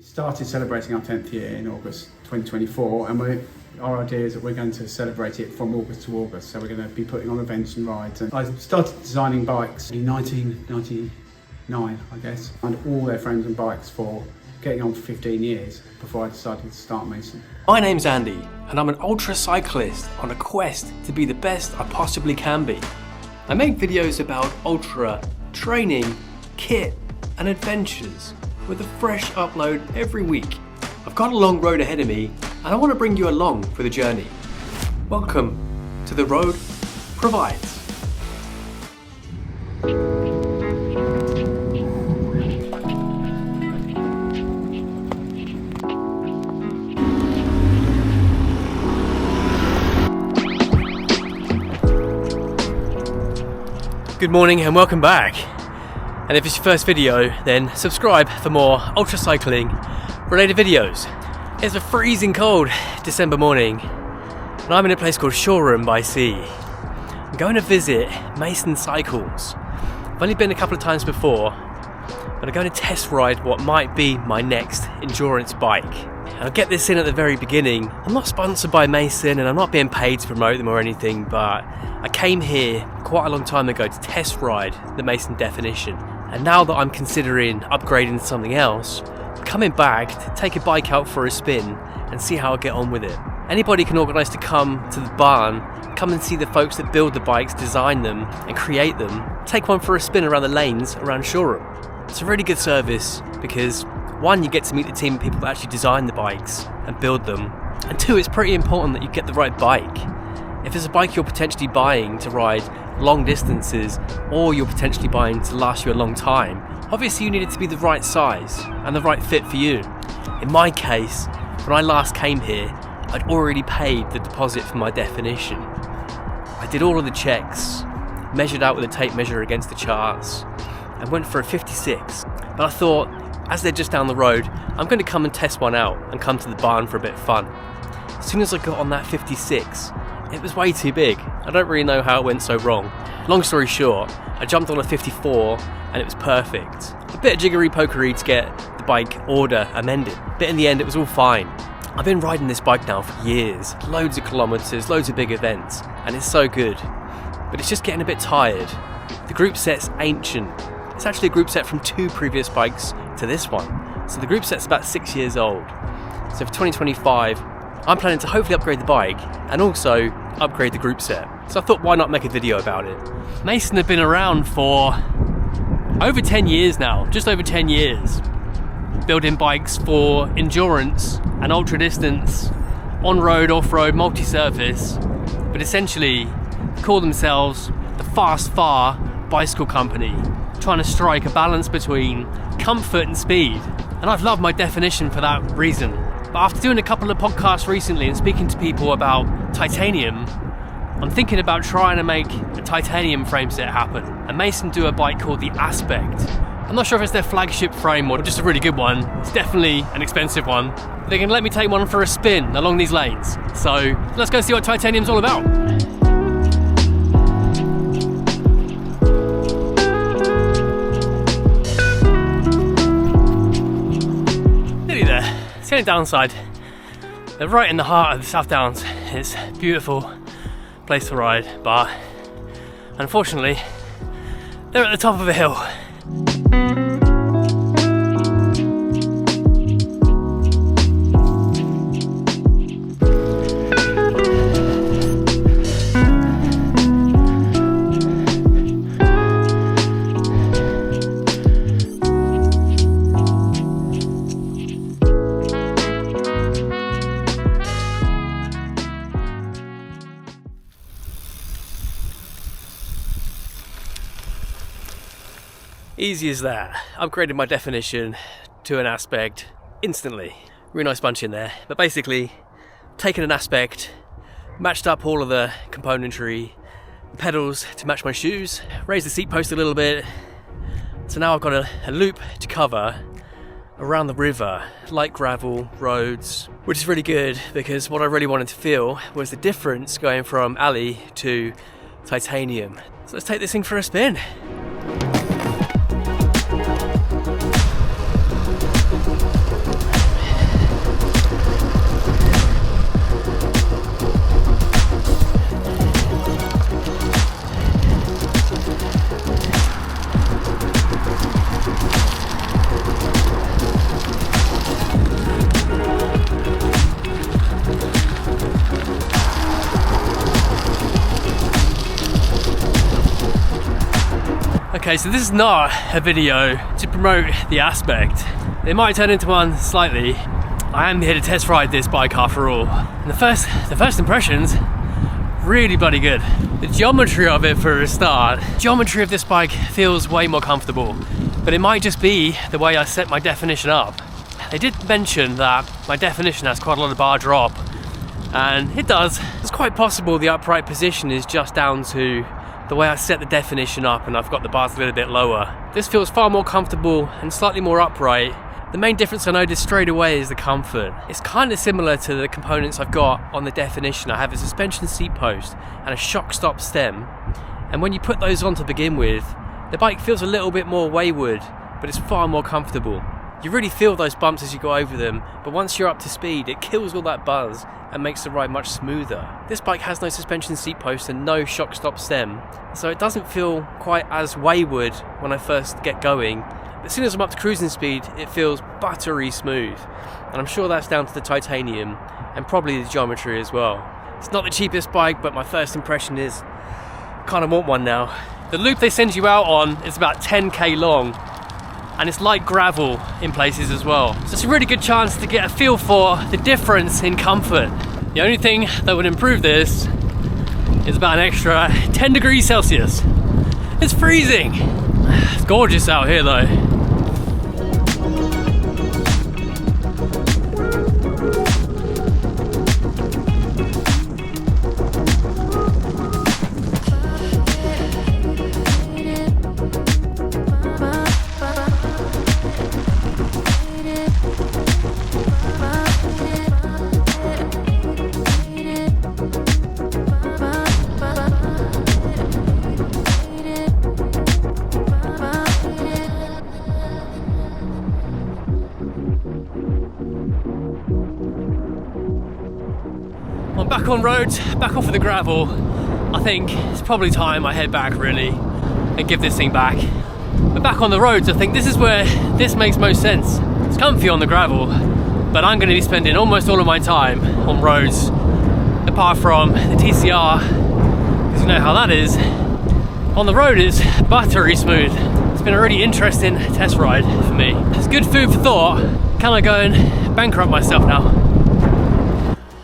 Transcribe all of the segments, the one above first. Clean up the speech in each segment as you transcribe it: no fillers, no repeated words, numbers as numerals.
We started celebrating our 10th year in August 2024, and our idea is that we're going to celebrate it from August to August. So we're going to be putting on events and rides. And I started designing bikes in 1999, I guess, and all their frames and bikes for getting on for 15 years before I decided to start Mason. My name's Andy, and I'm an ultra cyclist on a quest to be the best I possibly can be. I make videos about ultra training, kit, and adventures with a fresh upload every week. I've got a long road ahead of me, and I want to bring you along for the journey. Welcome to The Road Provides. Good morning and welcome back. And if it's your first video, then subscribe for more ultra cycling related videos. It's a freezing cold December morning and I'm in a place called Shoreham by Sea. I'm going to visit Mason Cycles. I've only been a couple of times before, but I'm going to test ride what might be my next endurance bike. And I'll get this in at the very beginning. I'm not sponsored by Mason and I'm not being paid to promote them or anything, but I came here quite a long time ago to test ride the Mason Definition. And now that I'm considering upgrading to something else, I'm coming back to take a bike out for a spin and see how I get on with it. Anybody can organise to come to the barn, come and see the folks that build the bikes, design them and create them, take one for a spin around the lanes around Shoreham. It's a really good service because one, you get to meet the team of people that actually design the bikes and build them, and two, it's pretty important that you get the right bike. If it's a bike you're potentially buying to ride long distances, or you're potentially buying to last you a long time, obviously you need it to be the right size and the right fit for you. In my case, when I last came here, I'd already paid the deposit for my Definition. I did all of the checks, measured out with a tape measure against the charts, and went for a 56. But I thought, as they're just down the road, I'm going to come and test one out and come to the barn for a bit of fun. As soon as I got on that 56, it was way too big. I don't really know how it went so wrong. Long story short, I jumped on a 54 and it was perfect. A bit of jiggery-pokery to get the bike order amended, but in the end it was all fine. I've been riding this bike now for years, loads of kilometres, loads of big events, and it's so good. But it's just getting a bit tired. The group set's ancient. It's actually a group set from two previous bikes to this one. So the group set's about 6 years old. So for 2025, I'm planning to hopefully upgrade the bike and also upgrade the group set. So I thought, why not make a video about it? Mason have been around for over 10 years now, just over 10 years, building bikes for endurance and ultra distance, on-road, off-road, multi-surface, but essentially call themselves the Fast Far Bicycle Company, trying to strike a balance between comfort and speed. And I've loved my Definition for that reason. But after doing a couple of podcasts recently and speaking to people about titanium, I'm thinking about trying to make a titanium frame set happen. And Mason do a bike called the Aspect. I'm not sure if it's their flagship frame or just a really good one. It's definitely an expensive one. They can let me take one for a spin along these lanes. So let's go see what titanium's all about. Nearly there. The only downside, they're right in the heart of the South Downs. It's a beautiful place to ride, but unfortunately, they're at the top of a hill. Easy as that. Upgraded my Definition to an Aspect instantly. Really nice bunch in there. But basically, taken an Aspect, matched up all of the componentry, pedals to match my shoes, raised the seat post a little bit. So now I've got a loop to cover around the river, light gravel roads, which is really good because what I really wanted to feel was the difference going from alley to titanium. So let's take this thing for a spin. Okay, so this is not a video to promote the Aspect. It might turn into one slightly. I am here to test ride this bike after all. And the first impressions, really bloody good. The geometry of it for a start. Geometry of this bike feels way more comfortable, but it might just be the way I set my definition up. They did mention that my definition has quite a lot of bar drop, and it does. It's quite possible the upright position is just down to the way I set the definition up, and I've got the bars a little bit lower. This feels far more comfortable and slightly more upright. The main difference I noticed straight away is the comfort. It's kind of similar to the components I've got on the definition. I have a suspension seat post and a shock stop stem, and when you put those on to begin with, the bike feels a little bit more wayward, but it's far more comfortable. You really feel those bumps as you go over them, but once you're up to speed, it kills all that buzz and makes the ride much smoother. This bike has no suspension seat post and no shock stop stem, so it doesn't feel quite as wayward when I first get going. As soon as I'm up to cruising speed, it feels buttery smooth, and I'm sure that's down to the titanium and probably the geometry as well. It's not the cheapest bike, but my first impression is I kind of want one now. The loop they send you out on is about 10k long, and it's light gravel in places as well. So it's a really good chance to get a feel for the difference in comfort. The only thing that would improve this is about an extra 10 degrees Celsius. It's freezing. It's gorgeous out here though. I'm back on road, back off of the gravel. I think it's probably time I head back really and give this thing back. But back on the roads, I think this is where this makes most sense. It's comfy on the gravel, but I'm going to be spending almost all of my time on roads, apart from the TCR, because you know how that is. On the road it's buttery smooth. It's been a really interesting test ride for me. It's good food for thought. Can I go and bankrupt myself now?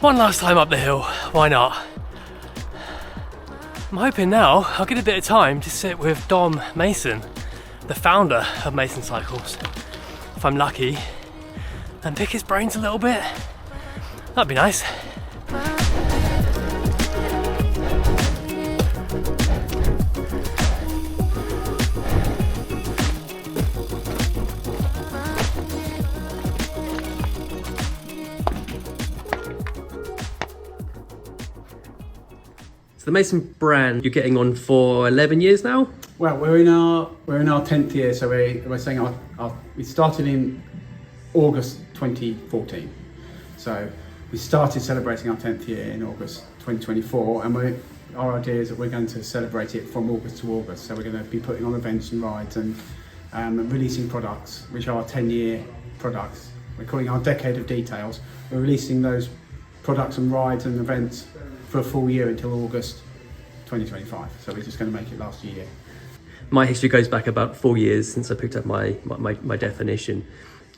One last time up the hill, why not? I'm hoping now I'll get a bit of time to sit with Dom Mason, the founder of Mason Cycles, if I'm lucky, and pick his brains a little bit. That'd be nice. The Mason brand you're getting on for 11 years now? Well, we're in our 10th year, so we're saying we started in August 2014. So we started celebrating our 10th year in August 2024, and our idea is that we're going to celebrate it from August to August. So we're going to be putting on events and rides and releasing products, which are 10-year products. We're calling our decade of details. We're releasing those products and rides and events for a full year until August 2025. So we're just going to make it last year. My history goes back about 4 years since I picked up my definition.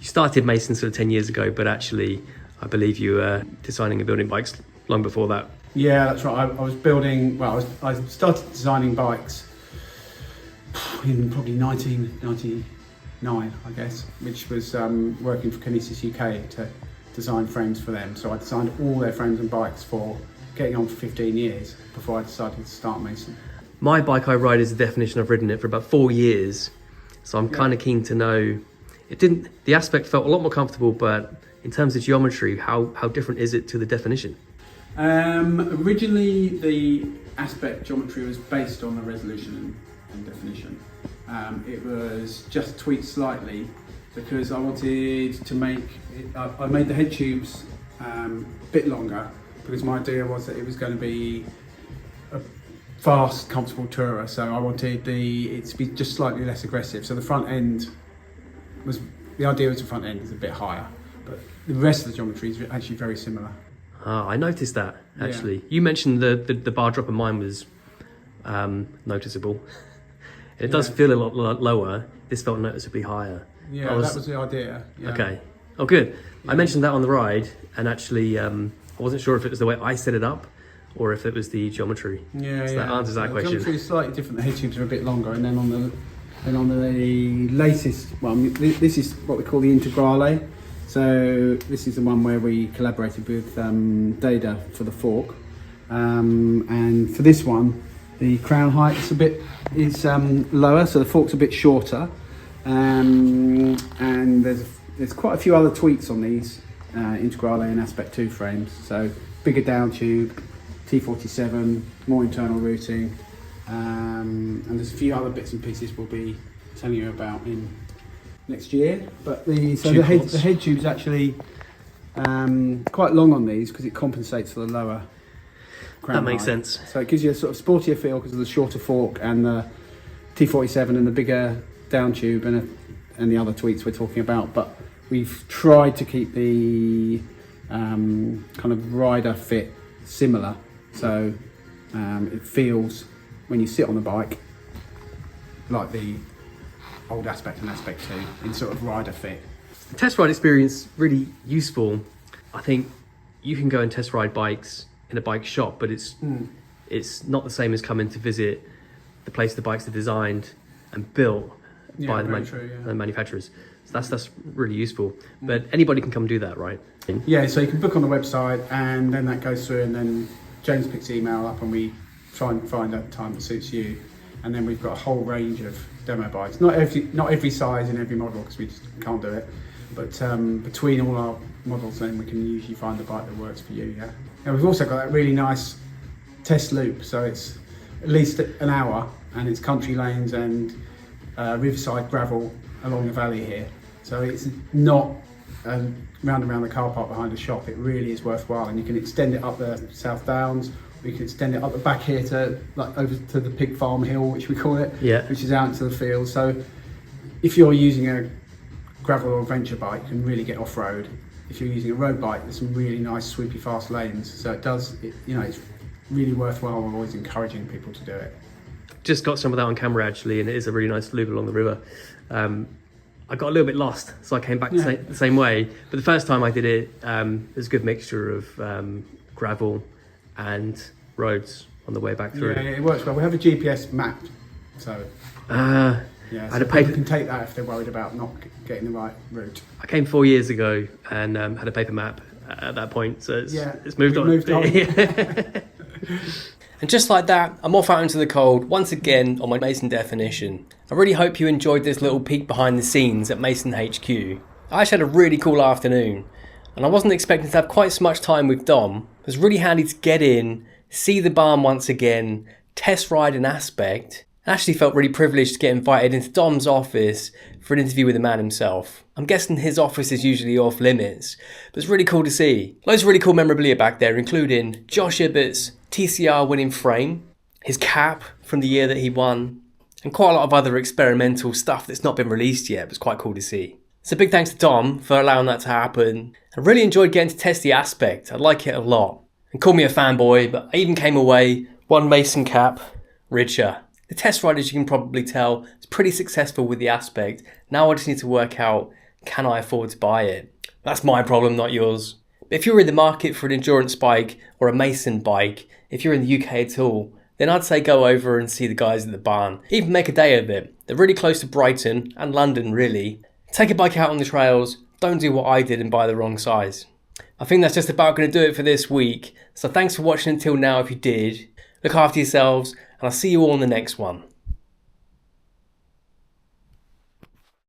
You started Mason sort of 10 years ago, but actually I believe you were designing and building bikes long before that. Yeah, that's right. I was building, well, I started designing bikes in probably 1999, I guess, which was working for Kinesis UK to design frames for them. So I designed all their frames and bikes for getting on for 15 years before I decided to start Mason. My bike I ride is the definition. I've ridden it for about 4 years, so I'm kind of keen to know. The Aspect felt a lot more comfortable, but in terms of geometry, how different is it to the definition? Originally, the Aspect geometry was based on the resolution and definition. It was just tweaked slightly because I wanted to make it, I made the head tubes a bit longer, because my idea was that it was going to be a fast, comfortable tourer, so I wanted it to be just slightly less aggressive. So the front end the idea was the front end is a bit higher, but the rest of the geometry is actually very similar. I noticed that, actually. Yeah. You mentioned the bar drop, and mine was noticeable. It does feel a lot lower. This felt noticeably higher. Yeah, that was the idea. Yeah. Okay. Oh, good. Yeah. I mentioned that on the ride, and actually, I wasn't sure if it was the way I set it up, or if it was the geometry. Yeah, so that answers that question. The geometry is slightly different. The head tubes are a bit longer, and then on the latest one, this is what we call the Integrale. So this is the one where we collaborated with Dada for the fork, and for this one, the crown height is lower, so the fork's a bit shorter, and there's quite a few other tweaks on these Integrale and Aspect 2 frames. So bigger down tube, T47, more internal routing, and there's a few other bits and pieces we'll be telling you about in next year. But the head tube's actually quite long on these because it compensates for the lower crown That makes height. sense. So it gives you a sort of sportier feel because of the shorter fork and the T47 and the bigger down tube and the other tweaks we're talking about. But we've tried to keep the kind of rider fit similar, so it feels when you sit on the bike like the old Aspect and Aspect 2 in sort of rider fit. The test ride experience really useful. I think you can go and test ride bikes in a bike shop, but it's not the same as coming to visit the place the bikes are designed and built by the manufacturers. So that's really useful. But anybody can come do that, right? Yeah, so you can book on the website, and then that goes through, and then James picks the email up, and we try and find a time that suits you. And then we've got a whole range of demo bikes. Not every size and every model, because we just can't do it. But between all our models, then we can usually find the bike that works for you. Yeah. And we've also got that really nice test loop, so it's at least an hour, and it's country lanes and riverside gravel along the valley here. So it's not round and round the car park behind a shop. It really is worthwhile, and you can extend it up the South Downs. We can extend it up the back here to over to the Pig Farm Hill, which we call it, which is out into the field. So if you're using a gravel or adventure bike, you can really get off road. If you're using a road bike, there's some really nice swoopy fast lanes. So it's really worthwhile. We're always encouraging people to do it. Just got some of that on camera actually, and it is a really nice loop along the river. I got a little bit lost, so I came back the same way. But the first time I did it, there's a good mixture of gravel and roads on the way back through. Yeah, it works well. We have a GPS map, so so people can take that if they're worried about not getting the right route. I came 4 years ago and had a paper map at that point, so it's moved on. And just like that, I'm off out into the cold once again on my Mason definition. I really hope you enjoyed this little peek behind the scenes at Mason HQ. I actually had a really cool afternoon, and I wasn't expecting to have quite so much time with Dom. It was really handy to get in, see the barn once again, test ride an Aspect. I actually felt really privileged to get invited into Dom's office for an interview with the man himself. I'm guessing his office is usually off limits, but it's really cool to see. Loads of really cool memorabilia back there, including Josh Ibbott's TCR winning frame, his cap from the year that he won, and quite a lot of other experimental stuff that's not been released yet, but it's quite cool to see. So big thanks to Dom for allowing that to happen. I really enjoyed getting to test the Aspect. I like it a lot. And call me a fanboy, but I even came away one Mason cap richer. The test ride, as you can probably tell, is pretty successful with the Aspect. Now I just need to work out, can I afford to buy it? That's my problem, not yours. But if you're in the market for an endurance bike or a Mason bike, if you're in the UK at all, then I'd say go over and see the guys at the barn. Even make a day of it. They're really close to Brighton and London, really. Take a bike out on the trails. Don't do what I did and buy the wrong size. I think that's just about going to do it for this week. So thanks for watching until now if you did. Look after yourselves, and I'll see you all in the next one.